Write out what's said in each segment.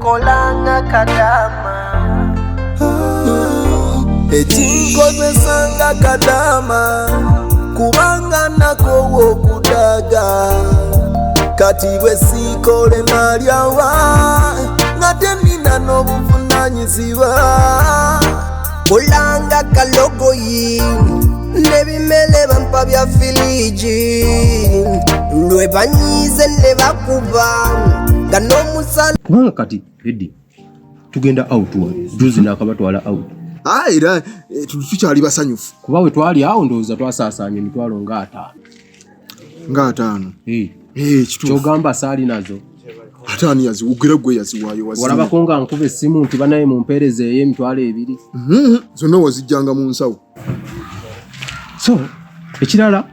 nkolanga Kadaama ekinkozesanga Kadaama kubanga nako okudaga kati bwe sikole malyawa ngate nina n'obuvunanyizibwa kolanga kalogoyi nebimele bampa bya filiji lwe banyize ne bakuba nga n'omusana kubanga kati Eddie tugenda out juzi nakabatwala out era tukyali basanyufu kuba we twali awo ndowooza twasaasanya emitwalo nga 5 kyogamba saali nazo ataani yaziwugera gwe yaziwaayo walabako nga nkuba essimu nti banaye mumpeereza eyo emitwalo 2 zonna wazijjanga mu nsawo so ekirala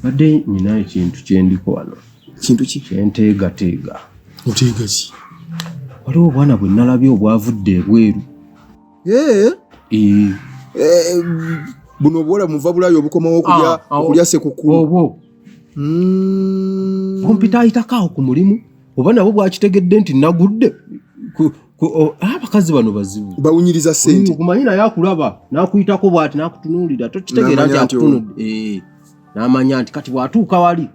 badde nina ekintu kyendiko wano kintu ki kyenteegateega oteegazi waliwo obwana bwe nalabye obwavudde ebweru buno obwola muva bulayo obukomawo okulya sekukulu obwo kompita ayitakaawo ku mulimu oba nabo bwakitegedde nti nagudde abakazi bano bazibu bawunyiriza ssente kumanyi naye akulaba nakuyitako bwati nakutunuulira tokitegeera nti akutunudde n'amanya nti kati bwatuuka wali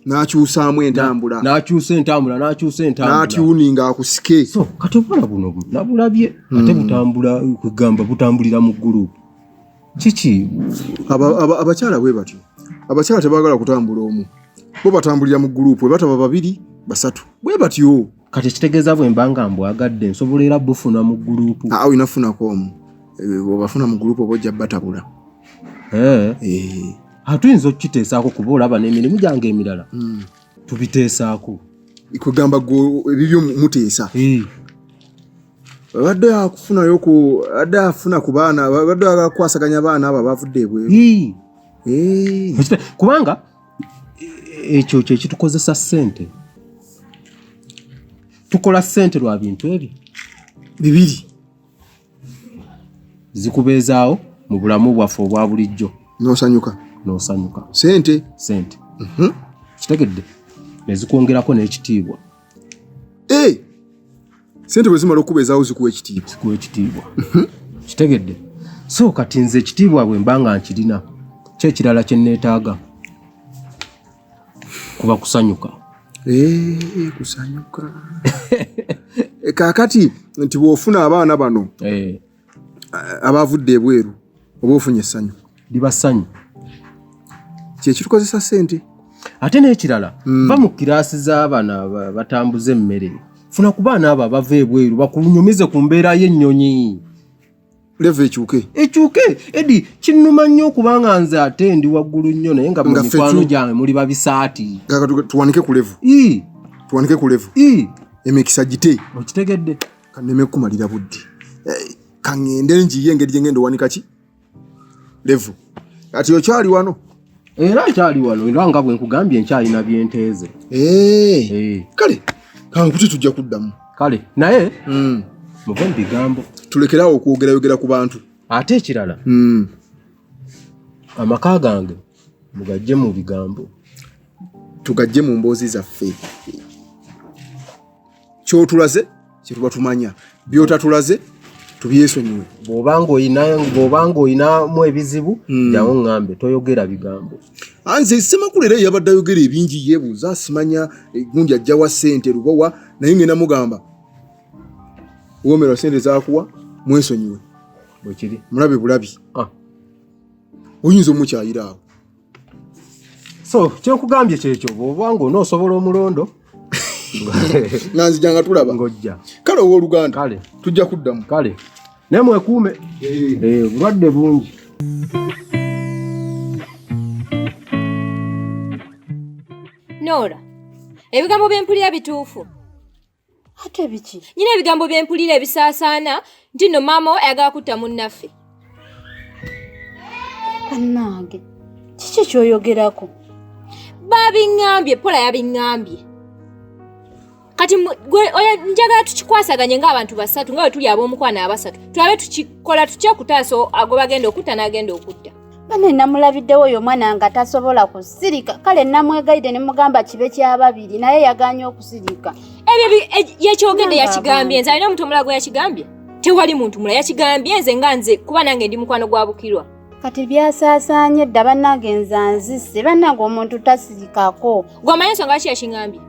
n'akyusaamu entambula n'atyuninga akusike so kati obwana buno nabulabye ate butambula kugamba butambulira mu gurupu kiki abakyala bwe batyo abakyala tebaagala kutambula omu bo batambulira mu gurupu bwe bataba 2 3 bwe batyo kati ekitegeeza bwe mbanga mbwagadde nsobola era bufuna mu gurupu inafunako omu obafuna mu gurupu oba ojja batabula tuyinza okukiteesaako kuba olaba n'emirimu gyange emirala tubiteesaako kugamba ebibyo muteesa badde akufunayo adde afuna ku baana badde akakwasaganya baana abo abavudde ebweru kubanga ekyo kyekitukozesa ssente tukola ssente lwa bintu ebyo 2 zikubeezaawo mu bulamu bwaffe obwa bulijjo n'osanyuka ssente kitegedde nezikwongerako n'ekitiibwa ssente bwe zimala okubeezaawo zikuwa ekitiibwa kitegedde so kati nze ekitiibwa bwe mbanga nkirina kyekirala kye neetaaga kuba kusanyuka kusanyuka kaakati nti bw'ofuna abaana bano abavudde ebweru oba ofunye essanyu liba ssanyu kyekitukozesa ssente ate n'ekirala va mu kiraasi z'abaana batambuza emmere funa ku baana abo abava ebweru bakunyumize ku mbeera y'ennyonyi leva ekyuke Edi kinnuma nnyo okubanga nze ate ndi waggulu nnyo naye nga mu mikwano gyange muli babisaati tuwanike ku levu emikisa gite okitegedde kaneme kumalira buddi kaŋŋende njiye engeri gye ngenda owanika ki levu ati okyali wano era akyali wano era nga bwe nkugambye nkyalina byenteeze kale kankuti tujja kuddamu kale naye muve mu bigambo tulekerawo okwogerayogera ku bantu ate ekirala amaka gange mugajje mu bigambo tugajje mu mboozi zaffe kyotulaze kyetuba tumanya byotatulaze tubyesonyiwe bw'obanga oyinamu ebizibu jawo ŋŋambe toyogera bigambo anze semakulu era yabadde ayogera ebingi yeebuuza simanya gundi ajja wa ssente lubawa naye ngenda mugamba womerwa ssente zaakuwa mwesonyiwe bwekiri mulabe bulabi oyinza omukyayira awo so kyenkugambye kyekyo bw'obanga onoosobola omulondo nanzijanga tulaba ngojja kale owooluganda kale tujja kuddamu kale naye mwekuume bulwadde bungi Nora ebigambo byempulira bituufu ate biki nyina ebigambo byempulira ebisaasaana nti no maama ayagala kutta munnaffe annange kiki kyoyogerako babiŋŋambye pola yabiŋŋambye kati njagala tukikwasaganye ng'abantu basatu nga bwe tuli ab'omukwano abasatu tulabe tukikola tutya okutaasa ago bagenda okutta n'agenda okutta Bane namulabiddewo oyo mwana nga tasobola kusirika. Kale namwegaide ne mugamba kibe ky'ababiri naye yaganye okusirika. Ebyo yekyogedde yakigambye nze alina omuntu omulala gwe yakigambye. Tewali muntu mulala yakigambye nze nga nze kuba nange ndi mukwano gwa Bukirwa. Kati byasaasaanye dda bannange nzanzise bannange omuntu tasirikako. Gw'amanyi ensonga lwaki yakingambye?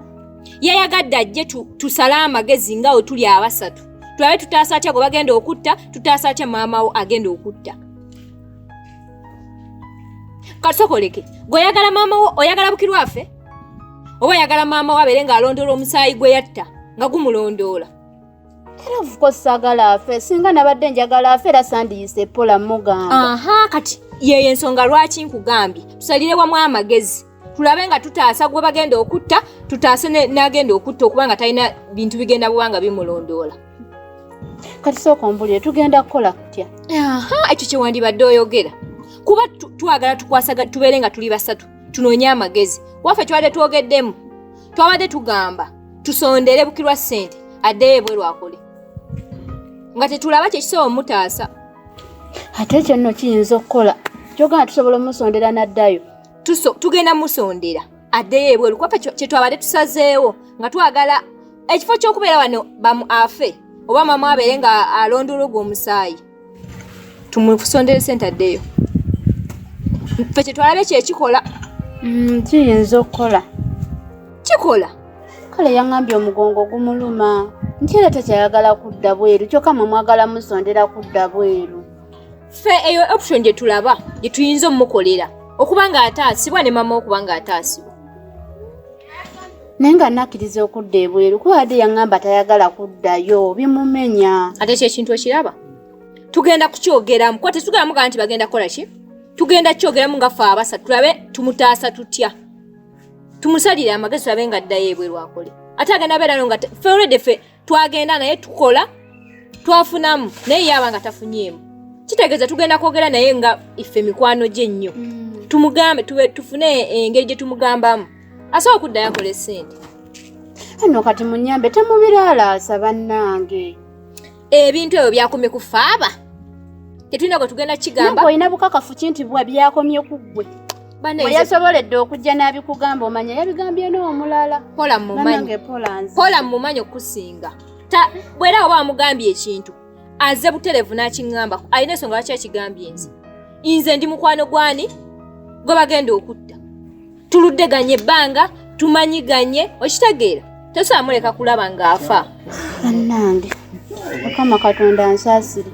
Yayagadde ajje tusale amagezi nga we tuli abasatu. Tulabe tutaasa atya gwe bagenda okutta, tutaasa atya maama wo agenda okutta. Katusokoleke, gw'oyagala maama wo oyagala Bukirwa afe? Oba oyagala maama wo abeere ng'alondoola omusaayi gwe yatta nga gumulondoola? Era of course sagala afe singa nabadde njagala afe era sandiyise Pola mugamba. Aha, kati yeyo ensonga lwaki nkugambye tusalire wamu amagezi tulabe nga tutaasa gwe bagenda okutta tutaase n'agenda okutta okuba nga talina bintu bigenda bwanga bimulondoola. Kati sooka ombulire tugenda kukola kutya? Aha, ekyo kye wandibadde oyogera kuba twagala tukwasaga tubeere nga tuli basatu tunoonye amagezi waffe twabadde twogeddemu twabadde tugamba tusondere Bukirwa ssente addeyo ebweru akole nga tetulaba kyekisobola omutaasa. Ate ekyo nno kiyinza okukola kyogamba tusobola omusondera n'addayo. Tugenda musondera addeyo ebweru kuba kye twabadde tusazeewo nga twagala ekifo ky'okubeera wano bamu afe oba maama abeere nga alondoola ogwo omusaayi tumusondere ssente addeyo. Ffe kye twalabe kyekikola. Kiyinza okukola. Kikola? Kale yaŋŋambye omugongo gumuluma nti era takyayagala kudda bweru kyokka mwe mwagala musondera kudda bweru. Ffe eyo option gye tulaba gye tuyinza omukolera okuba ng'ataasibwa ne maama okuba ng'ataasibwa. Naye nga nakkiriza okudda ebweru kuba adde yaŋŋamba tayagala kuddayo bimumenya. Ate kyekintu ekiraba tugenda kukyogeramu kuba tetugenda mugamba nti bagenda kukola ki? Tugenda kyogeramu nga ffe abasatu tulabe tumutaasa tutya. Tumusalire amagezi tulabe nga addayo ebweru akole. Ate agenda beera nga ffe already ffe twagenda naye tukola twafunamu naye yaba nga tafunyeemu. Kitegeeza tugenda kwogera naye nga iffe mikwano gye nnyo. Tumugambe tufune engeri gye tumugambamu. Asobola okuddayo akole ssente. Ano kati munyambe temubiraalaasa bannange. Ebintu ebyo byakomye ku ffe aba. Tetulina gwe tugenda kigamba. Olina bukakafu kinti bwa byakomye ku ggwe. Bwe yasoboledde okujja n'abikugamba omanya yabigambye n'omulala. Pola mumanyi. Pola mumanyi okusinga. Bwera oba amugambye ekintu aze buterevu n'akingamba alina ensonga lwaki akigambye nze ndi mukwano gwani gwe bagenda okutta. Tuluddeganye ebbanga tumanyiganye okitegeera tosobola muleka kulaba ng'afa. Bannange Mukama Katonda ansaasire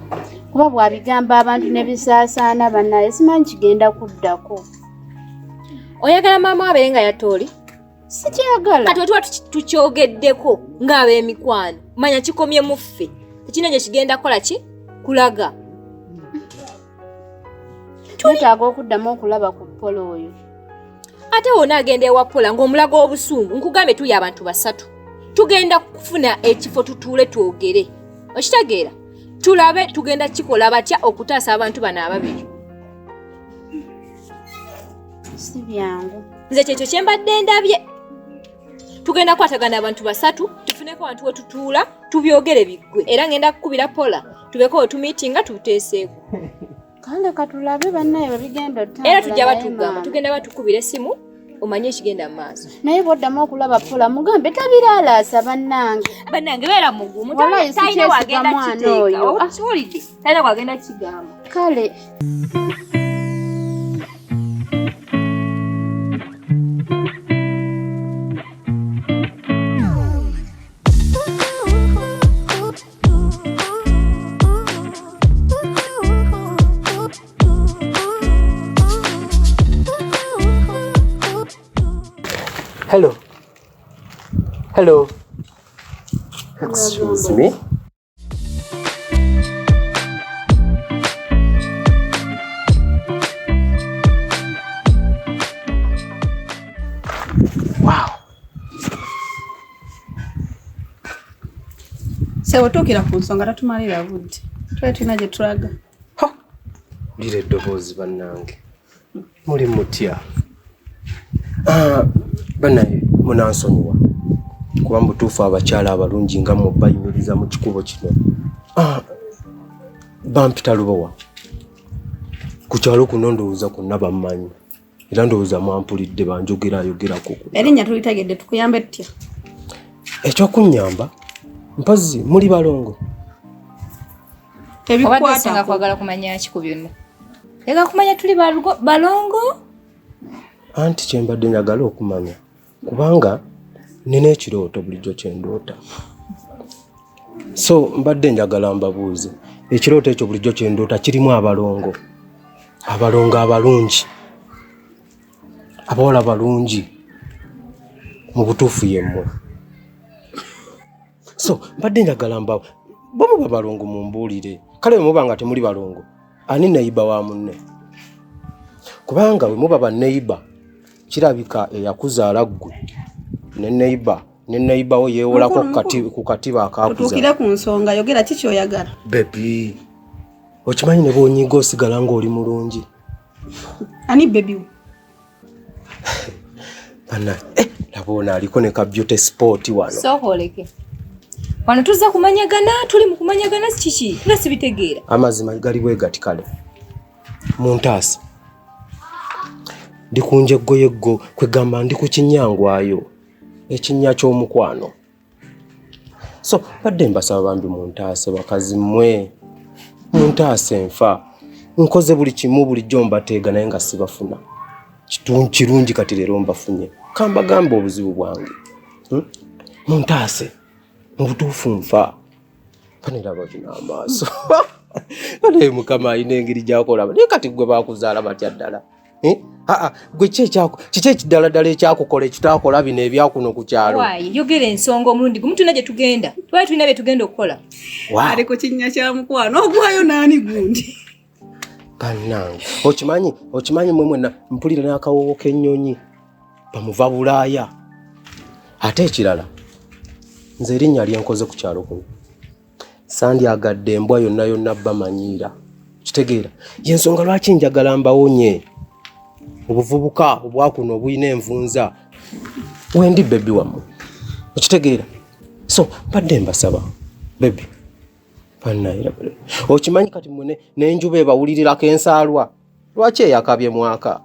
kuba bw'abigamba abantu ne bisaasaana bannaye simanyi kigenda kuddako. Oyagala maama abeere nga yatooli? Sikyagala. Kati wetuba tukyogeddeko ng'ab'emikwano manya kikomye mu ffe tekina gye kigenda kukola ki? Kulaga. Twetaaga okuddamu okulaba ku Pola oyo. Ate wonna agenda ewa Pola ng'omulaga obusungu nkugambe tuli abantu basatu tugenda kufuna ekifo tutuule twogere okitegeera tulabe tugenda kikola batya okutaasa abantu bano ababiri. Si byangu. Nze kyekyo kye mbadde ndabye. Tugenda kukwatagana abantu basatu tufuneko abantu we tutuula tubyogere biggwe era ngenda kukubira Pola tubeko otumiitinga tuteeseeko. Kale katulabe bannaye babigenda otambula. Era tujja batugamba tugenda batukubira essimu omanye ekigenda mu maaso. Naye bw'oddamu okulaba Pola mugambe tabiraalaasa bannange. Bannange beera mugumu talina wagenda kiteeka. Kiwulidde talina wagenda kigamba. Kale. Hello. Hello. Excuse me. Wow. Sewo tookera ku nsonga tatumalira budde. Twali tulina gye tulaga. Lire eddoboozi bannange. Muli mutya. Banaye munansonyiwa kuba mutuufu abakyala abalungi nga mubayimiriza mu kikubo kino. Bampita Lubowa ku kyalo kuno ndowooza kunna bammanyi era ndowooza mwampulidde banjogerayogerako. Erinnya tulitegedde tukuyambe tutya? Ekyokunnyamba mpazi muli balongo. Obadde nga kwagala kumanya ki ku byonna? Ega kumanya tuli balongo? Anti kyembadde njagala okumanya kubanga nina ekirooto bulijjo kyendoota. So mbadde njagala mbabuuze ekirooto ekyo bulijjo kyendoota kirimu abalongo abalungi, abawala balungi mu butuufu yemmwe. So mbadde njagala bwe muba balongo mumbuulire. Kale bwe muba nga temuli balongo ani neyiba wa munne? Kubanga bwe muba banneyiba kirabika eyakuzaala ggwe ne neyiba wo yeewolako ku katiba akakuza. Otuukire ku nsonga, yogera ki ky'oyagala? Bebi, okimanyi ne bw'onyiga osigala ng'oli mulungi. Ani bebi? Bana, labona aliko ne ka beauty sport wano. Sokoleke. Wano tuzza kumanyagana, tuli mu kumanyagana kiki? Nga sibitegeera. Amazima gali bwe gati kale. Muntaasa. Ndikunje goyeggo kwegamba ndi ku kinyangwayo. Ekinnya ky'omukwano. So badde mbasaba bambi muntaase bakazi mmwe. Muntaase nfa. Nkoze buli kimu bulijjo mbateega naye nga sibafuna. Kirungi kati leero mbafunye. Kambagamba obuzibu bwange. Muntaase. Mu butuufu nfa. Panera bakina amaaso. Bale mukama ayina engeri gy'akola. Naye kati gwe baakuzaala batya ddala. Gwe kiki ekiddala ekyakukola ekitaakola bino ebyakuno ku kyalo? Waayi, yogera ensonga omulundi gumu tulina gye tugenda. Twali tulina bye tugenda okukola. Ali ku kinnya kya mukwano ogwayo naani gundi? Bannange, okimanyi mmwe mwenna mpulira n'akawoowo k'ennyonyi bamuva Bulaaya. Ate ekirala, nze erinnya lyenkoze ku kyalo kuno sandyagadde embwa yonna bamanyiira. Kitegeera yensonga lwaki njagala mbawonye obuvubuka obwakuno obuyina envunza wendi bebi wammwe. Okitegeera? So badde mbasaba bebi pannaira. Okimanyi kati mwene n'enjuba ebawulirirako ensaalwa lwaki eyakabye mwaka?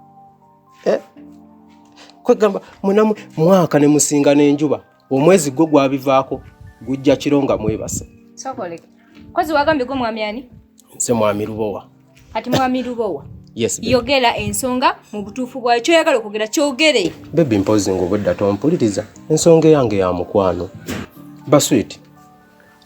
Kwegamba mwena mwaka ne musinga n'enjuba omwezi gwo gwabivaako gujja kiro nga mwebase. Sokoleke. Kozi wagambye gwo mwami ani? Nse mwami Lubowa. Ati mwami Lubowa. Yes, baby. Yogera ensonga mu butuufu bwayo kyoyagala okwogera kyogere. Baby mpozi ng'obwedda tompuliriza ensonga yange ya mukwano. Basweet.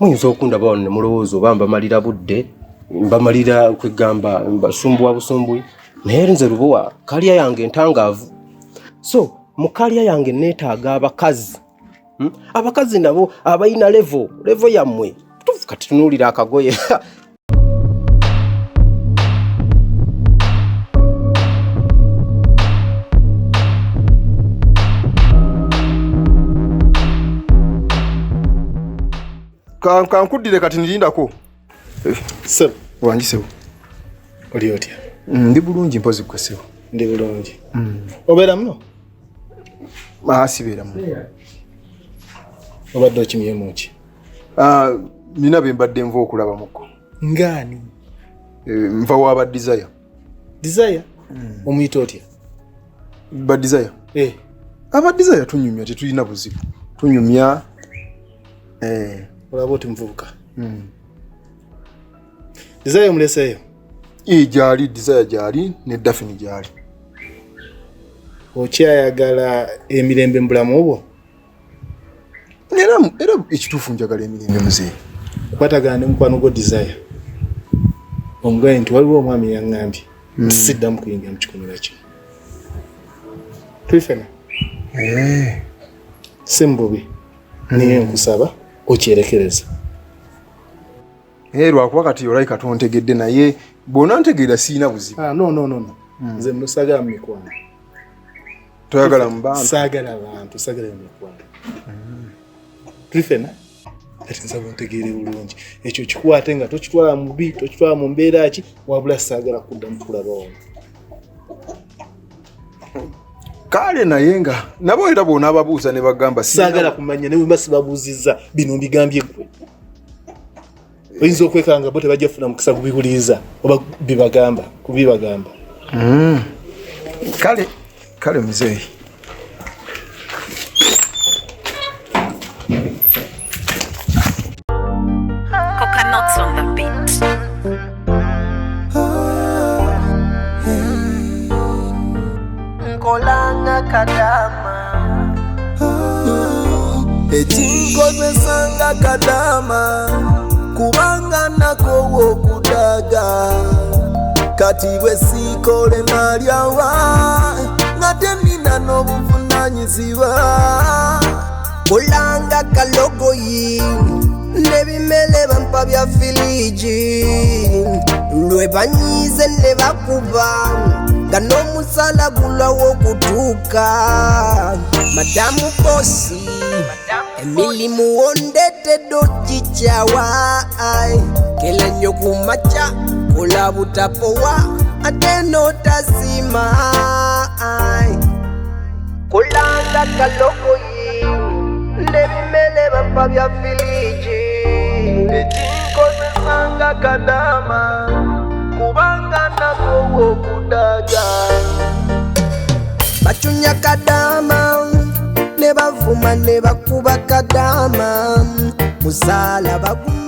Muyinza okundaba wano ne mulowooza oba mbamalira budde, mbamalira kwegamba mbasumbuwa busumbui. Naye nze Lubowa kalya yange ntangaavu. So mu kalya yange neetaaga abakazi. Abakazi nabo abayina level yammwe. Kati tunuulira akagoye. Kankuddire kati nirindako. Sebo. Wangisewo. Oli otya? Ndi bulungi mpozi kwesewo. Ndi bulungi. Obeera muno? Sibeera muno. Obadde okimyemu ki? Nina be mbadde nva okulaba muko. Ngaani? Nva waba Desire. Desire? Omuyita otya? Ba Desire? Aba Desire tunyumya tetulina buzibu. Tunyumya olaba oti muvubuka. Desire muleseeyo? Gyali Desire gyali ne Daphne gyali. Okyayagala emirembe mu bulamu obwo? Era ekituufu njagala emirembe muzeeyi. Kwatagana ne mukwano gwo Desire. Omugaye nti waliwo omwami yaŋŋambye nti siddamu kuyingira mu kikomera kino. Twifena? Si mububi. Niye nkusaba okyerekereza. Lwakuba kati olayika tontegedde naye bw'ona ntegeera siina buzibu. No. Nze musagala mu mikwano. Toyagala mu bantu? Saagala abantu, saagala mu mikwano. Twifena? Kati nsaba ontegeere bulungi. Ekyo kikwate nga tokitwala mu bi, tokitwala mu mbeera ki, wabula saagala kuddamu kulaba ono. Kale naye nga nabo era bw'onaababuuza ne bagamba saagala kumanya ne bwe sibabuuzizza bino mbigambye ggwe. oyinza okwekanga bo tebajja kufuna mukisa kubiwuliriza oba kubibagamba. Kale mzee. Coconuts on the beat. Nkolanga Kadaama ekinkozesanga Kadaama kubanga nakowo okudaga kati bwe sikole malyawa ngate nina n'obuvunanyizibwa kolanga kalogoyi nebimele bampa bya filiji lwe banyize ne bakuba nga n'omusala gulawo kutuuka madamu bosi emilimu wondetedde okikyawa kela nnyo ku makya kola butapowa ate n'otasima kolanga kalogoyi nebimele bampa bya filiji ekinkozesanga Kadaama kubanga nakowo okudaga bacunya Kadaama ne bavuma ne bakuba Kadaama musala baguma